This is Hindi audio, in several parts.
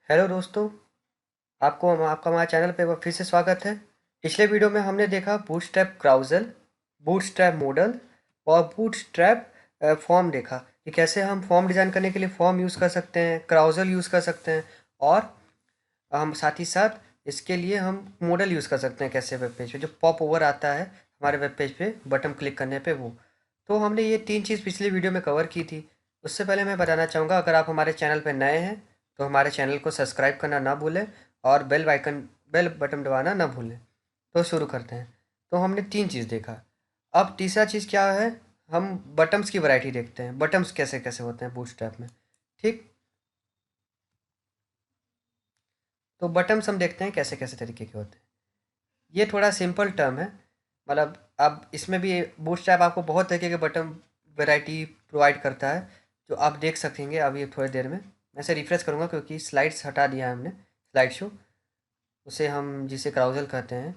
हेलो दोस्तों। आपका हमारे चैनल पे फिर से स्वागत है। पिछले वीडियो में हमने देखा बूटस्ट्रैप क्राउजल, बूटस्ट्रैप मॉडल और बूटस्ट्रैप फॉर्म देखा कि कैसे हम फॉर्म डिज़ाइन करने के लिए फॉर्म यूज़ कर सकते हैं, क्राउजल यूज़ कर सकते हैं और हम साथ ही साथ इसके लिए हम मॉडल यूज़ कर सकते हैं। कैसे वेब पेज पे जो पॉप ओवर आता है हमारे वेब पेज पे बटन क्लिक करने पे वो, तो हमने ये तीन चीज़ पिछली वीडियो में कवर की थी। उससे पहले मैं बताना चाहूँगा, अगर आप हमारे चैनल पर नए हैं तो हमारे चैनल को सब्सक्राइब करना ना भूलें और बेल बटन दबाना ना भूलें। तो शुरू करते हैं। तो हमने तीन चीज़ देखा। अब तीसरा चीज़ क्या है, हम बटन्स की वैरायटी देखते हैं, बटन्स कैसे कैसे होते हैं बूटस्ट्रैप में। ठीक, तो बटन्स हम देखते हैं कैसे कैसे तरीके के होते हैं। ये थोड़ा सिंपल टर्म है, मतलब अब इसमें भी बूटस्ट्रैप आपको बहुत तरीके के बटन वैरायटी प्रोवाइड करता है, जो आप देख सकेंगे अभी थोड़ी देर में। मैं इसे रिफ्रेश करूँगा क्योंकि स्लाइड्स हटा दिया है हमने, स्लाइड शो, उसे हम जिसे क्राउजल कहते हैं।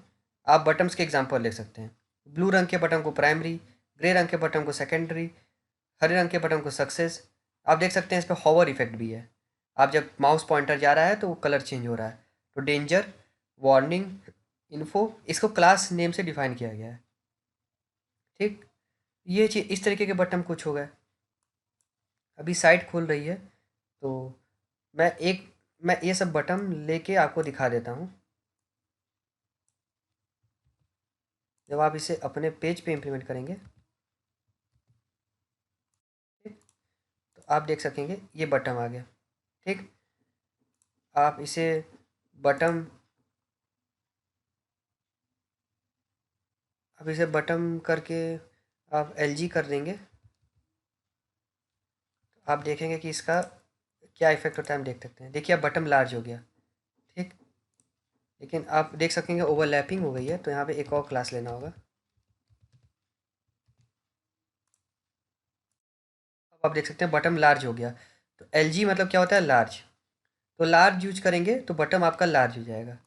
आप बटन्स के एग्जांपल ले सकते हैं। ब्लू रंग के बटन को प्राइमरी, ग्रे रंग के बटन को सेकेंडरी, हरे रंग के बटन को सक्सेस। आप देख सकते हैं इस पर हॉवर इफेक्ट भी है। आप जब माउस पॉइंटर जा रहा है तो वो कलर चेंज हो रहा है। तो डेंजर, वार्निंग, इन्फो, इसको क्लास नेम से डिफाइन किया गया है। ठीक, ये चीज इस तरीके के बटन कुछ हो गए। अभी साइट खुल रही है तो मैं एक मैं ये सब बटन लेके आपको दिखा देता हूँ। जब आप इसे अपने पेज पे इम्प्लीमेंट करेंगे, ठीक, तो आप देख सकेंगे ये बटन आ गया। ठीक, आप इसे बटन अब इसे बटन करके आप एलजी कर देंगे, तो आप देखेंगे कि इसका क्या इफेक्ट होता है। हम देख सकते हैं, देखिए अब बटन लार्ज हो गया। ठीक, लेकिन आप देख सकेंगे ओवरलैपिंग हो गई है, तो यहाँ पे एक और क्लास लेना होगा। अब आप देख सकते हैं बटन लार्ज हो गया। तो एल जी मतलब क्या होता है, लार्ज। तो लार्ज यूज करेंगे तो बटन आपका लार्ज हो जाएगा।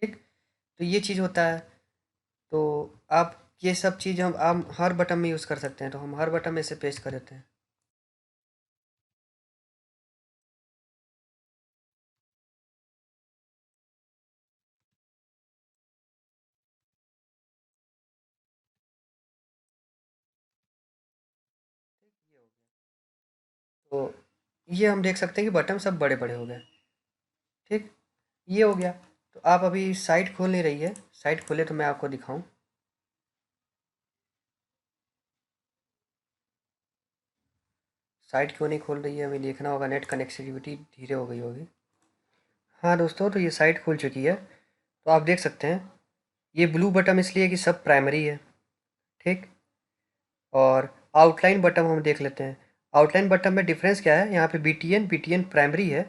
ठीक, तो ये चीज़ होता है। तो आप ये सब चीज़ हम हर बटन में यूज़ कर सकते हैं, तो हम हर बटन में इसे पेस्ट कर देते हैं। तो ये हम देख सकते हैं कि बटन सब बड़े बड़े हो गए। ठीक, ये हो गया। तो आप अभी साइट खोल नहीं रही है, साइट खोले तो मैं आपको दिखाऊं। साइट क्यों नहीं खोल रही है, हमें देखना होगा, नेट कनेक्टिविटी धीरे हो गई होगी। हाँ दोस्तों, तो ये साइट खुल चुकी है। तो आप देख सकते हैं ये ब्लू बटन इसलिए कि सब प्राइमरी है। ठीक, और आउटलाइन बटन हम देख लेते हैं। आउटलाइन बटन में डिफरेंस क्या है, यहाँ पे बीटीएन प्राइमरी है,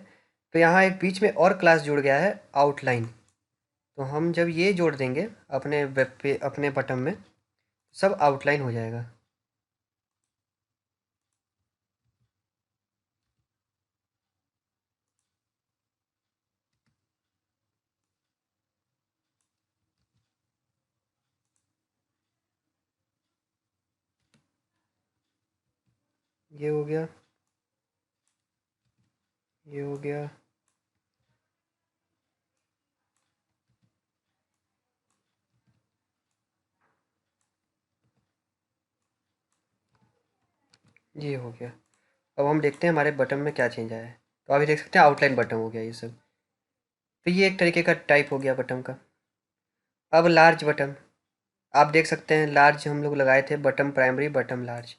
तो यहाँ एक बीच में और क्लास जुड़ गया है आउटलाइन। तो हम जब ये जोड़ देंगे अपने वेब पे अपने बटन में, सब आउटलाइन हो जाएगा। ये हो गया, ये हो गया, ये हो गया। अब हम देखते हैं हमारे बटन में क्या चेंज आया है। तो अभी देख सकते हैं आउटलाइन बटन हो गया ये सब। तो ये एक तरीके का टाइप हो गया बटन का। अब लार्ज बटन, आप देख सकते हैं लार्ज हम लोग लगाए थे, बटन प्राइमरी बटन लार्ज,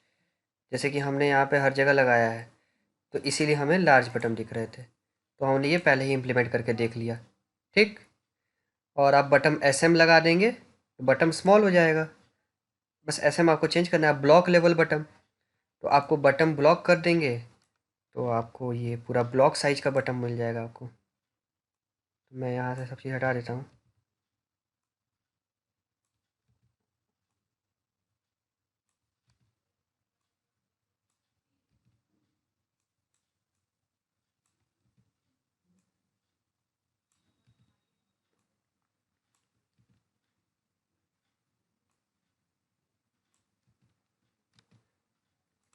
जैसे कि हमने यहाँ पे हर जगह लगाया है, तो इसीलिए हमें लार्ज बटन दिख रहे थे। तो हमने ये पहले ही इम्प्लीमेंट करके देख लिया। ठीक, और आप बटन एस एम लगा देंगे तो बटन स्मॉल हो जाएगा। बस एस एम आपको चेंज करना है। ब्लॉक लेवल बटन, तो आपको बटन ब्लॉक कर देंगे तो आपको ये पूरा ब्लॉक साइज का बटन मिल जाएगा आपको। तो मैं यहाँ से सब चीज़ हटा देता हूँ।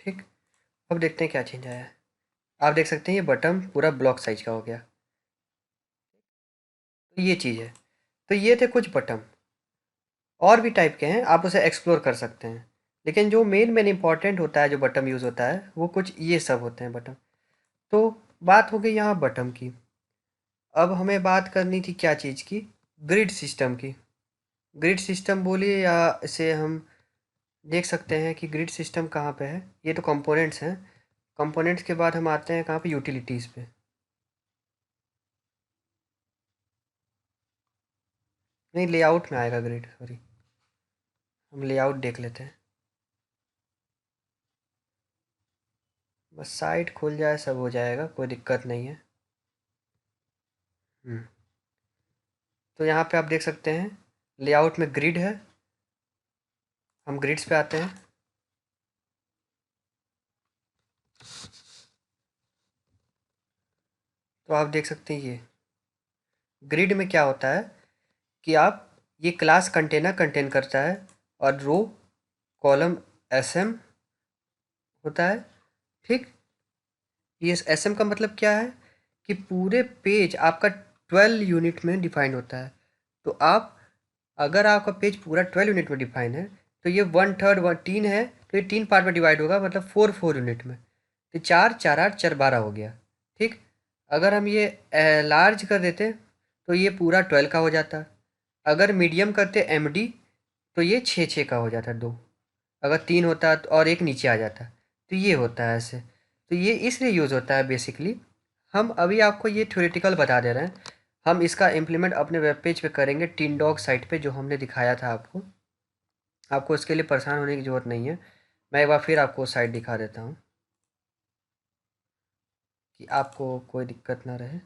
ठीक, अब देखते हैं क्या चेंज आया है। आप देख सकते हैं ये बटन पूरा ब्लॉक साइज का हो गया। तो ये चीज़ है। तो ये थे कुछ बटन, और भी टाइप के हैं, आप उसे एक्सप्लोर कर सकते हैं। लेकिन जो मेन मेन इंपॉर्टेंट होता है, जो बटन यूज़ होता है, वो कुछ ये सब होते हैं बटन। तो बात हो गई यहाँ बटन की। अब हमें बात करनी थी क्या चीज़ की? ग्रिड सिस्टम की। ग्रिड सिस्टम बोलिए, या इसे हम देख सकते हैं कि ग्रिड सिस्टम कहाँ पे है। ये तो कंपोनेंट्स हैं। कंपोनेंट्स के बाद हम आते हैं कहाँ पे? यूटिलिटीज़ पे। नहीं, लेआउट में आएगा ग्रिड, सॉरी। हम लेआउट देख लेते हैं। बस साइट खुल जाए सब हो जाएगा, कोई दिक्कत नहीं है। हम्म। तो यहाँ पे आप देख सकते हैं लेआउट में ग्रिड है। हम ग्रिड्स पे आते हैं। तो आप देख सकते हैं ये ग्रिड में क्या होता है कि आप ये क्लास कंटेनर कंटेन करता है, और रो कॉलम एसएम होता है। ठीक। ये एसएम का मतलब क्या है कि पूरे पेज आपका 12 यूनिट में डिफाइन होता है। तो आप, अगर आपका पेज पूरा 12 यूनिट में डिफाइन है, तो ये 1/3 3 है, तो ये 3 पार्ट में डिवाइड होगा, मतलब 4 यूनिट में। तो 4 4 8 4 12 हो गया। ठीक। अगर हम ये लार्ज कर देते तो ये पूरा 12 का हो जाता। अगर मीडियम करते एमडी, तो ये 6 6 का हो जाता, दो। अगर 3 होता तो और एक नीचे आ जाता। तो ये होता है ऐसे। तो ये इसलिए यूज़ होता है बेसिकली। हम अभी आपको ये थ्योरेटिकल बता दे रहे हैं। हम इसका इम्प्लीमेंट अपने वेब पेज पे करेंगे, टीन डॉग साइट पे, जो हमने दिखाया था आपको। आपको इसके लिए परेशान होने की ज़रूरत नहीं है। मैं एक बार फिर आपको साइट दिखा देता हूँ कि आपको कोई दिक्कत ना रहे।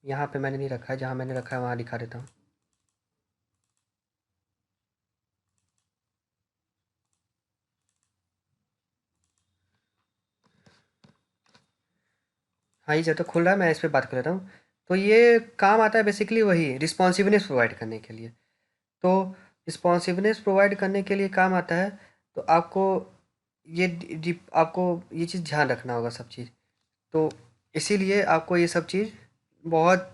यहाँ पे मैंने नहीं रखा है, जहाँ मैंने रखा है वहाँ दिखा देता हूँ। हाँ, ये जब तक खुल रहा है मैं इस पर बात कर लेता हूँ। तो ये काम आता है बेसिकली वही रिस्पॉन्सिवनेस प्रोवाइड करने के लिए। तो रिस्पॉन्सिवनेस प्रोवाइड करने के लिए काम आता है। तो आपको आपको ये चीज़ ध्यान रखना होगा सब चीज़। तो इसीलिए आपको ये सब चीज़ बहुत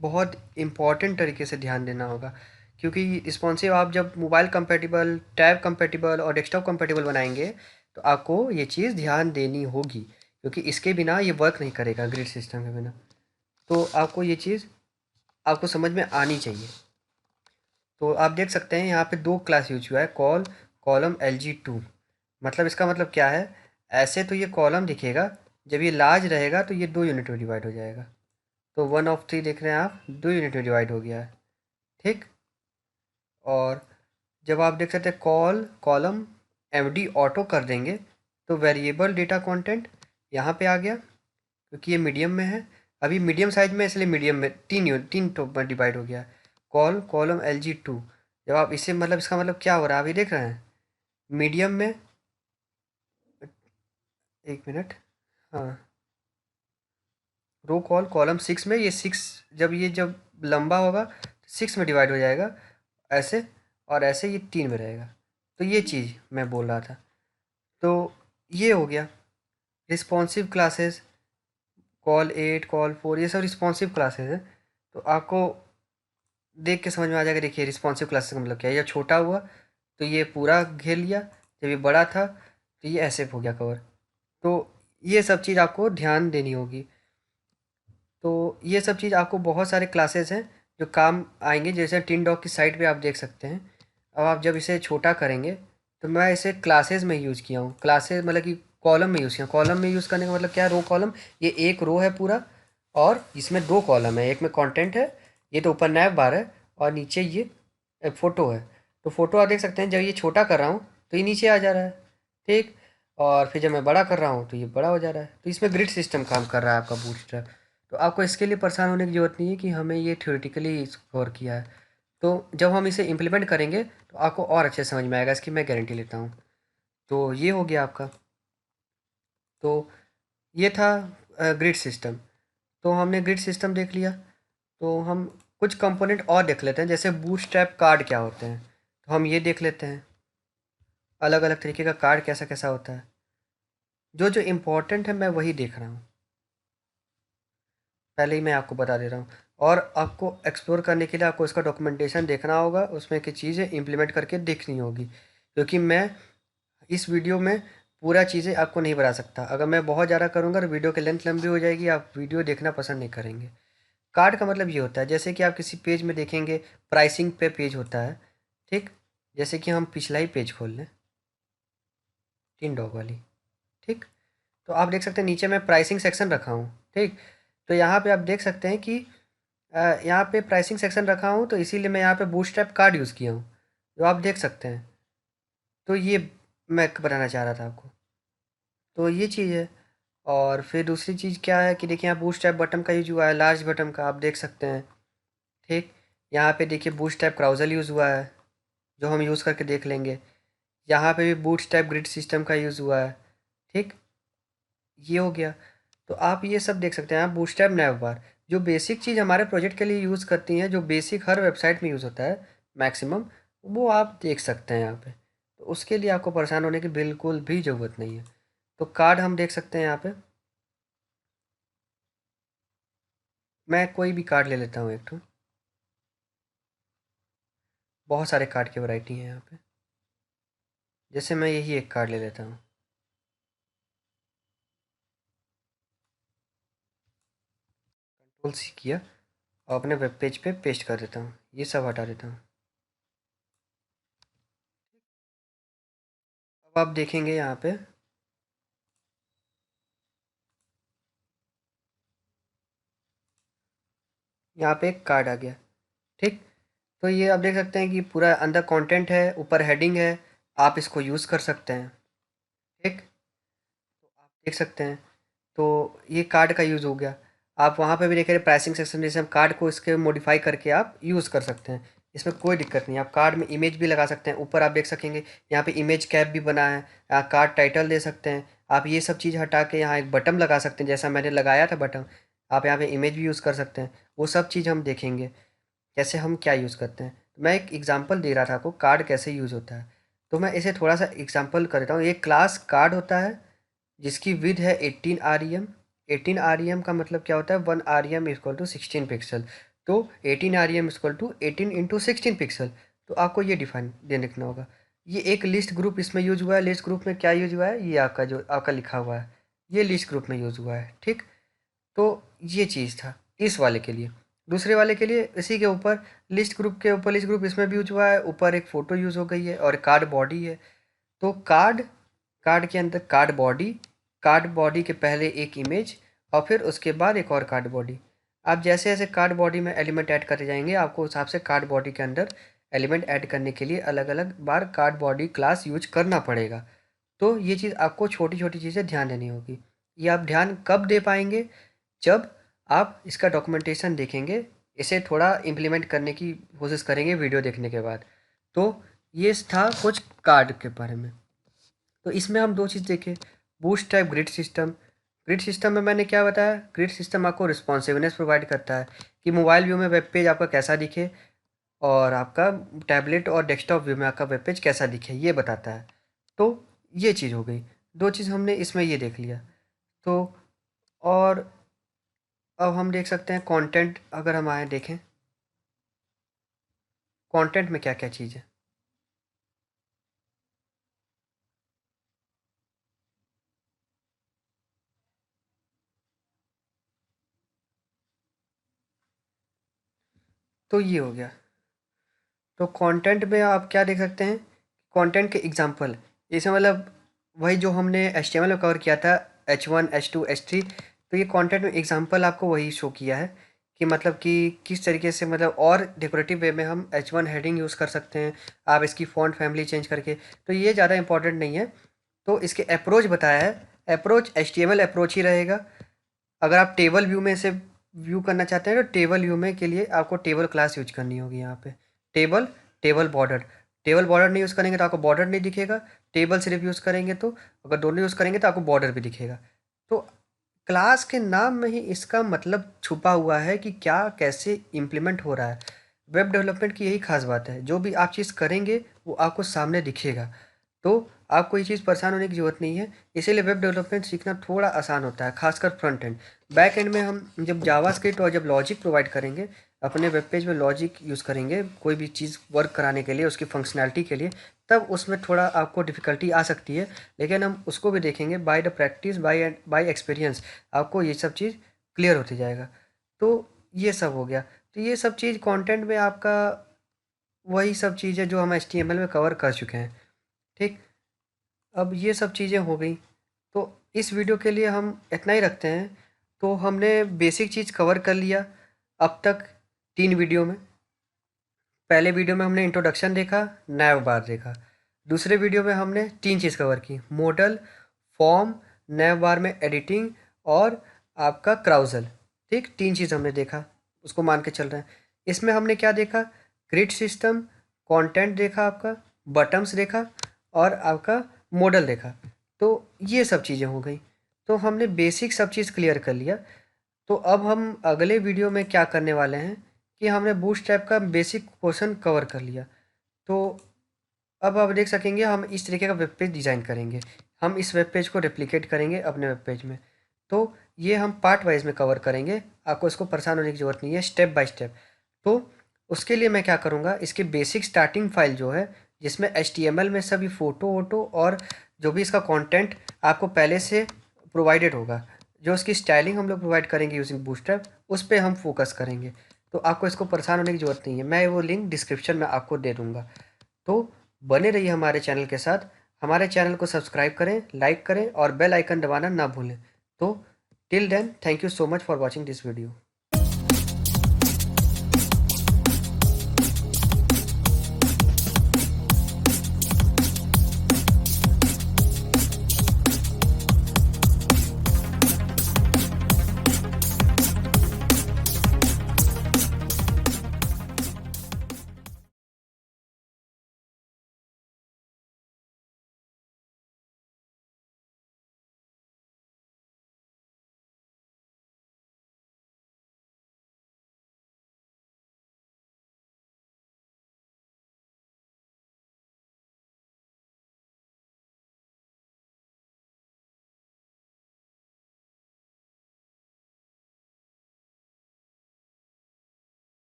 बहुत इम्पॉर्टेंट तरीके से ध्यान देना होगा। क्योंकि रिस्पॉन्सिव आप जब मोबाइल कंपेटिबल, टैब कंपेटिबल और डेस्कटॉप कंपेटिबल बनाएंगे, तो आपको ये चीज़ ध्यान देनी होगी, क्योंकि इसके बिना ये वर्क नहीं करेगा, ग्रिड सिस्टम के बिना। तो आपको ये चीज़ आपको समझ में आनी चाहिए। तो आप देख सकते हैं यहाँ पे दो क्लास यूज हुआ है, कॉल कॉलम LG2। मतलब इसका मतलब क्या है? ऐसे तो ये कॉलम दिखेगा, जब ये लार्ज रहेगा तो ये 2 यूनिट में डिवाइड हो जाएगा। तो 1/3 देख रहे हैं आप, 2 यूनिट में डिवाइड हो गया है। ठीक। और जब आप देख सकते हैं कॉल कॉलम MD ऑटो कर देंगे, तो वेरिएबल डेटा कंटेंट यहाँ पे आ गया, क्योंकि ये मीडियम में है। अभी मीडियम साइज में, इसलिए मीडियम में तीन तो में डिवाइड हो गया है। Call column LG2। जब आप इसे, मतलब इसका मतलब क्या हो रहा है अभी देख रहे हैं? मीडियम में, एक मिनट। हाँ, रो कॉल कॉलम 6 में, ये 6, जब लंबा होगा तो 6 में डिवाइड हो जाएगा ऐसे, और ऐसे ये 3 में रहेगा। तो ये चीज़ मैं बोल रहा था। तो ये हो गया रिस्पॉन्सिव क्लासेस। कॉल 8 कॉल 4 ये सब रिस्पॉन्सिव क्लासेस है। तो आपको देख के समझ में आ जाएगा। देखिए रिस्पॉन्सिव क्लासेस का मतलब क्या है। जब छोटा हुआ तो ये पूरा घेर लिया, जब ये बड़ा था तो ये ऐसे हो गया कवर। तो ये सब चीज़ आपको ध्यान देनी होगी। तो ये सब चीज़ आपको बहुत सारे क्लासेस हैं जो काम आएंगे, जैसे टिन डॉग की साइट पे आप देख सकते हैं। अब आप जब इसे छोटा करेंगे, तो मैं इसे क्लासेस में यूज़ किया हूँ। क्लासेस मतलब कि कॉलम में यूज़ किया। कॉलम में यूज़ करने का मतलब क्या है? Row column. ये एक रो है पूरा, और इसमें दो कॉलम है, एक में कंटेंट है, ये तो ऊपर नैव बार है, और नीचे ये फ़ोटो है। तो फ़ोटो आप देख सकते हैं, जब ये छोटा कर रहा हूँ तो ये नीचे आ जा रहा है। ठीक। और फिर जब मैं बड़ा कर रहा हूँ तो ये बड़ा हो जा रहा है। तो इसमें ग्रिड सिस्टम काम कर रहा है आपका बूटस्ट्रैप। तो आपको इसके लिए परेशान होने की ज़रूरत नहीं है कि हमें ये थ्योरेटिकली कवर किया है। तो जब हम इसे इम्प्लीमेंट करेंगे तो आपको और अच्छे से समझ में आएगा, इसकी मैं गारंटी लेता हूँ। तो ये हो गया आपका। तो ये था ग्रिड सिस्टम। तो हमने ग्रिड सिस्टम देख लिया। तो हम कुछ कंपोनेंट और देख लेते हैं, जैसे बूटस्ट्रैप कार्ड क्या होते हैं। तो हम ये देख लेते हैं, अलग अलग तरीके का कार्ड कैसा कैसा होता है। जो जो इम्पोर्टेंट है मैं वही देख रहा हूँ, पहले ही मैं आपको बता दे रहा हूँ। और आपको एक्सप्लोर करने के लिए आपको इसका डॉक्यूमेंटेशन देखना होगा, उसमें की चीज़ें इम्प्लीमेंट करके देखनी होगी, क्योंकि मैं इस वीडियो में पूरा चीज़ें आपको नहीं बता सकता। अगर मैं बहुत ज़्यादा करूँगा तो वीडियो की लेंथ लंबी हो जाएगी, आप वीडियो देखना पसंद नहीं करेंगे। कार्ड का मतलब ये होता है, जैसे कि आप किसी पेज में देखेंगे प्राइसिंग पे पेज होता है, ठीक। जैसे कि हम पिछला ही पेज खोल लें, 3 डॉग वाली, ठीक। तो आप देख सकते हैं नीचे मैं प्राइसिंग सेक्शन रखा हूँ, ठीक। तो यहाँ पे आप देख सकते हैं कि यहाँ पे प्राइसिंग सेक्शन रखा हूँ, तो इसीलिए मैं यहाँ पे बूटस्ट्रैप कार्ड यूज़ किया हूँ, जो आप देख सकते हैं। तो ये मैं बनाना चाह रहा था आपको, तो ये चीज़ है। और फिर दूसरी चीज़ क्या है कि देखिए यहाँ बूटस्ट्रैप बटन का यूज हुआ है, लार्ज बटन का, आप देख सकते हैं, ठीक। यहाँ पे देखिए बूटस्ट्रैप क्राउजल यूज़ हुआ है, जो हम यूज़ करके देख लेंगे। यहाँ पे भी बूटस्ट्रैप ग्रिड सिस्टम का यूज़ हुआ है, ठीक। ये हो गया। तो आप ये सब देख सकते हैं। आप बूटस्ट्रैप नैवबार, जो बेसिक चीज़ हमारे प्रोजेक्ट के लिए यूज़ करती हैं, जो बेसिक हर वेबसाइट में यूज़ होता है मैक्सिमम, वो आप देख सकते हैं यहाँ पे। तो उसके लिए आपको परेशान होने की बिल्कुल भी ज़रूरत नहीं है। तो कार्ड हम देख सकते हैं यहाँ पे। मैं कोई भी कार्ड ले लेता हूँ एक तो, बहुत सारे कार्ड की वैरायटी है यहाँ पे। जैसे मैं यही एक कार्ड ले लेता हूँ, कंट्रोल सी किया और अपने वेब पेज पे पेस्ट कर देता हूँ, ये सब हटा देता हूँ। अब आप देखेंगे यहाँ पे, यहाँ पे एक कार्ड आ गया, ठीक। तो ये आप देख सकते हैं कि पूरा अंदर कंटेंट है, ऊपर हेडिंग है, आप इसको यूज़ कर सकते हैं, ठीक। तो आप देख सकते हैं, तो ये कार्ड का यूज़ हो गया। आप वहाँ पे भी देख रहे हैं प्राइसिंग सेक्शन, जैसे हम कार्ड को इसके मॉडिफाई करके आप यूज़ कर सकते हैं, इसमें कोई दिक्कत नहीं। आप कार्ड में इमेज भी लगा सकते हैं, ऊपर आप देख सकेंगे यहाँ पे इमेज कैप भी बना है, यहाँ कार्ड टाइटल दे सकते हैं। आप ये सब चीज़ हटा के यहाँ एक बटन लगा सकते हैं, जैसा मैंने लगाया था बटन। आप यहाँ पे इमेज भी यूज़ कर सकते हैं, वो सब चीज़ हम देखेंगे कैसे हम क्या यूज़ करते हैं। मैं एक एग्जांपल दे रहा था आपको कार्ड कैसे यूज़ होता है, तो मैं इसे थोड़ा सा एग्जांपल कर देता हूँ। ये क्लास कार्ड होता है जिसकी विड्थ है 18 REM। 18 REM का मतलब क्या होता है, 1 REM इक्वल टू 16 पिक्सल। तो 18 REM इक्वल टू 18 × 16 पिक्सल। तो आपको ये डिफाइन दे लिखना होगा। ये एक लिस्ट ग्रुप इसमें यूज हुआ है। लिस्ट ग्रुप में क्या यूज हुआ है, ये आपका जो आपका लिखा हुआ है, ये लिस्ट ग्रुप में यूज हुआ है, ठीक। तो ये चीज़ था इस वाले के लिए। दूसरे वाले के लिए इसी के ऊपर, लिस्ट ग्रुप के ऊपर लिस्ट ग्रुप इसमें भी यूज हुआ है, ऊपर एक फ़ोटो यूज़ हो गई है और कार्ड बॉडी है। तो कार्ड, कार्ड के अंदर कार्ड बॉडी, कार्ड बॉडी के पहले एक इमेज और फिर उसके बाद एक और कार्ड बॉडी। आप जैसे जैसे कार्ड बॉडी में एलिमेंट ऐड करते जाएंगे, आपको उस हिसाब से कार्ड बॉडी के अंदर एलिमेंट ऐड करने के लिए अलग अलग बार कार्ड बॉडी क्लास यूज करना पड़ेगा। तो ये चीज़ आपको छोटी छोटी चीज़ें ध्यान देनी होगी। ये आप ध्यान कब दे पाएंगे, जब आप इसका डॉक्यूमेंटेशन देखेंगे, इसे थोड़ा इम्प्लीमेंट करने की कोशिश करेंगे वीडियो देखने के बाद। तो ये था कुछ कार्ड के बारे में। तो इसमें हम दो चीज़ देखें, boost type grid system. Grid system में मैंने क्या बताया, ग्रिड सिस्टम आपको रिस्पॉन्सिवनेस प्रोवाइड करता है कि मोबाइल व्यू में वेब पेज आपका कैसा दिखे और आपका टैबलेट और डेस्कटॉप व्यू में आपका वेब पेज कैसा दिखे, ये बताता है। तो ये चीज़ हो गई, दो चीज़ हमने इसमें ये देख लिया। तो और अब हम देख सकते हैं कंटेंट, अगर हम आए देखें कंटेंट में क्या क्या चीज़ है। तो ये हो गया। तो कंटेंट में आप क्या देख सकते हैं, कंटेंट के एग्जांपल, इसमें मतलब वही जो हमने HTML में कवर किया था, H1 H2 H3। तो ये कंटेंट में एग्जांपल आपको वही शो किया है कि मतलब कि किस तरीके से, मतलब और डेकोरेटिव वे में हम H1 हेडिंग यूज़ कर सकते हैं, आप इसकी फ़ॉन्ट फैमिली चेंज करके। तो ये ज़्यादा इंपॉर्टेंट नहीं है। तो इसके अप्रोच बताया है, अप्रोच HTML अप्रोच ही रहेगा। अगर आप टेबल व्यू में से व्यू करना चाहते हैं तो टेबल व्यू में के लिए आपको टेबल क्लास यूज करनी होगी यहाँ पे। Table, table border, table border नहीं यूज़ करेंगे तो आपको बॉर्डर नहीं दिखेगा। टेबल सिर्फ यूज़ करेंगे तो, अगर दोनों यूज़ करेंगे तो आपको बॉर्डर भी दिखेगा। तो क्लास के नाम में ही इसका मतलब छुपा हुआ है कि क्या कैसे इम्प्लीमेंट हो रहा है। वेब डेवलपमेंट की यही खास बात है, जो भी आप चीज़ करेंगे वो आपको सामने दिखेगा। तो आपको ये चीज़ परेशान होने की ज़रूरत नहीं है। इसीलिए वेब डेवलपमेंट सीखना थोड़ा आसान होता है, खासकर फ्रंट एंड। बैक एंड में हम जब जावास्क्रिप्ट और जब लॉजिक प्रोवाइड करेंगे, अपने वेब पेज में लॉजिक यूज़ करेंगे कोई भी चीज़ वर्क कराने के लिए, उसकी फंक्शनैलिटी के लिए, तब उसमें थोड़ा आपको डिफ़िकल्टी आ सकती है। लेकिन हम उसको भी देखेंगे, by the practice, bye experience आपको ये सब चीज़ क्लियर होती जाएगा। तो ये सब हो गया। तो ये सब चीज़ कंटेंट में आपका वही सब चीज़ है जो हम HTML में कवर कर चुके हैं, ठीक। अब ये सब चीज़ें हो गई, तो इस वीडियो के लिए हम इतना ही रखते हैं। तो हमने बेसिक चीज़ कवर कर लिया अब तक 3 वीडियो में। पहले वीडियो में हमने इंट्रोडक्शन देखा, नैव बार देखा। दूसरे वीडियो में हमने 3 चीज़ कवर की, मॉडल, फॉर्म, नैव बार में एडिटिंग और आपका क्राउजल, ठीक। 3 चीज़ हमने देखा, उसको मान के चल रहे हैं। इसमें हमने क्या देखा, ग्रिड सिस्टम, कंटेंट देखा आपका, बटन्स देखा और आपका मॉडल देखा। तो ये सब चीज़ें हो गई। तो हमने बेसिक सब चीज़ क्लियर कर लिया। तो अब हम अगले वीडियो में क्या करने वाले हैं कि हमने बूटस्ट्रैप का बेसिक पोर्शन कवर कर लिया। तो अब आप देख सकेंगे हम इस तरीके का वेब पेज डिज़ाइन करेंगे। हम इस वेब पेज को रेप्लिकेट करेंगे अपने वेब पेज में। तो ये हम पार्ट वाइज में कवर करेंगे, आपको इसको परेशान होने की ज़रूरत नहीं है, स्टेप बाय स्टेप। तो उसके लिए मैं क्या करूँगा, इसकी बेसिक स्टार्टिंग फाइल जो है, जिसमें HTML में सभी फ़ोटो वोटो और जो भी इसका कंटेंट आपको पहले से प्रोवाइडेड होगा, जो उसकी स्टाइलिंग हम लोग प्रोवाइड करेंगे यूजिंग बूटस्ट्रैप, उस पे हम फोकस करेंगे। तो आपको इसको परेशान होने की ज़रूरत नहीं है, मैं वो लिंक डिस्क्रिप्शन में आपको दे दूँगा। तो बने रहिए हमारे चैनल के साथ। हमारे चैनल को सब्सक्राइब करें, लाइक करें और बेल आइकन दबाना ना भूलें। तो till then, thank you so much for watching this video.